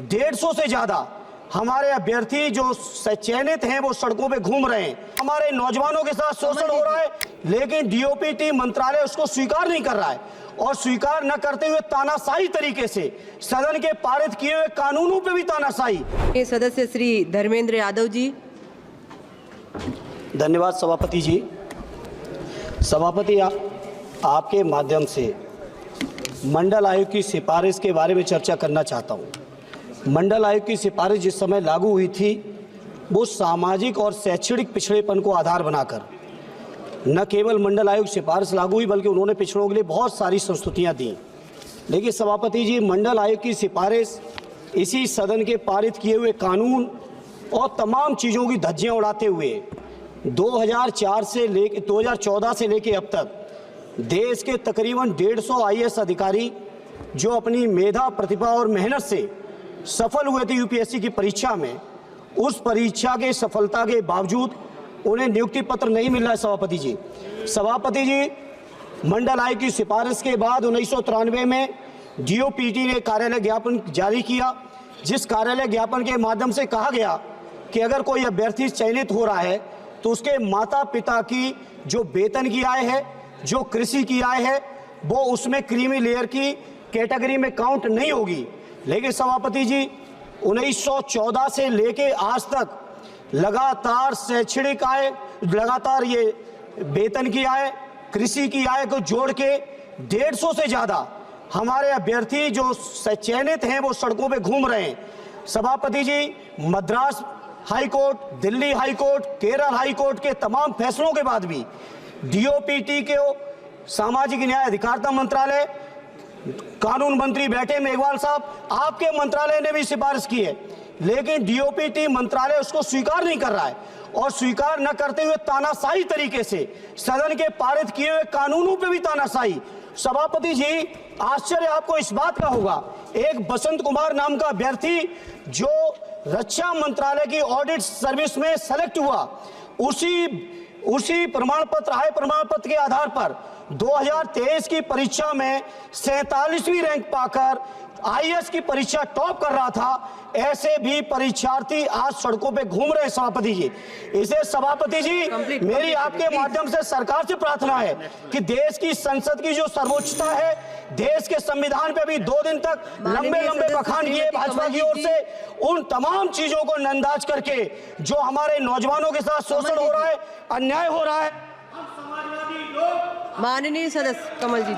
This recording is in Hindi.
150 से ज्यादा हमारे अभ्यर्थी जो चयनित हैं वो सड़कों पे घूम रहे हैं। हमारे नौजवानों के साथ शोषण हो रहा है, लेकिन डीओपीटी मंत्रालय उसको स्वीकार नहीं कर रहा है और स्वीकार न करते हुए तानाशाही तरीके से सदन के पारित किए हुए कानूनों पे भी तानाशाही। सदस्य श्री धर्मेंद्र यादव जी। धन्यवाद सभापति जी। सभापति, आपके माध्यम से मंडल आयोग की सिफारिश के बारे में चर्चा करना चाहता हूँ। मंडल आयोग की सिफारिश जिस समय लागू हुई थी वो सामाजिक और शैक्षणिक पिछड़ेपन को आधार बनाकर न केवल मंडल आयोग सिफारिश लागू हुई बल्कि उन्होंने पिछड़ों के लिए बहुत सारी संस्तुतियाँ दी। लेकिन सभापति जी, मंडल आयोग की सिफारिश इसी सदन के पारित किए हुए कानून और तमाम चीज़ों की धज्जियाँ उड़ाते हुए 2014 से लेके अब तक देश के तकरीबन 150 आईएएस अधिकारी जो अपनी मेधा, प्रतिभा और मेहनत से सफल हुए थे यूपीएससी की परीक्षा में, उस परीक्षा के सफलता के बावजूद उन्हें नियुक्ति पत्र नहीं मिल रहा है। सभापति जी, मंडल आयोग की सिफारिश के बाद 1993 में डीओपीटी ने कार्यालय ज्ञापन जारी किया, जिस कार्यालय ज्ञापन के माध्यम से कहा गया कि अगर कोई अभ्यर्थी चयनित हो रहा है तो उसके माता पिता की जो वेतन की आय है, जो कृषि की आय है, वो उसमें क्रीमी लेयर की कैटेगरी में काउंट नहीं होगी। लेकिन सभापति जी, 1914 से लेके आज तक लगातार शैक्षणिक आय, लगातार ये वेतन की आय, कृषि की आय को जोड़ के 150 से ज़्यादा हमारे अभ्यर्थी जो चयनित हैं वो सड़कों पे घूम रहे हैं। सभापति ji, Madras high court, Delhi high court, Kerala high court के तमाम फैसलों के बाद भी डीओपीटी के सामाजिक न्याय अधिकारिता मंत्रालय, कानून मंत्री बैठे मेघवाल साहब, आपके मंत्रालय ने भी सिफारिश की है, लेकिन डीओपीटी मंत्रालय उसको स्वीकार नहीं कर रहा है और स्वीकार न करते हुए तानाशाही तरीके से सदन के पारित किए हुए कानूनों पे भी तानाशाही। सभापति जी, आश्चर्य आपको इस बात का होगा, एक बसंत कुमार नाम का अभ्यर्थी जो रक्षा मंत्रालय की ऑडिट सर्विस में सेलेक्ट हुआ, उसी प्रमाण पत्र, आय प्रमाण पत्र के आधार पर 2023 की परीक्षा में 47वीं रैंक पाकर आईएएस की परीक्षा टॉप कर रहा था। ऐसे भी परीक्षार्थी आज सड़कों पे घूम रहे हैं। सभापति जी, इसे सभापति जी मेरी आपके माध्यम से सरकार से प्रार्थना है कि देश की संसद की जो सर्वोच्चता है, देश के संविधान पे भी 2 दिन तक लंबे बखान किए भाजपा की ओर से, उन तमाम चीजों को नंदाज करके जो हमारे नौजवानों के साथ शोषण हो रहा है, अन्याय हो रहा है, माननीय सदस्य कमल जी।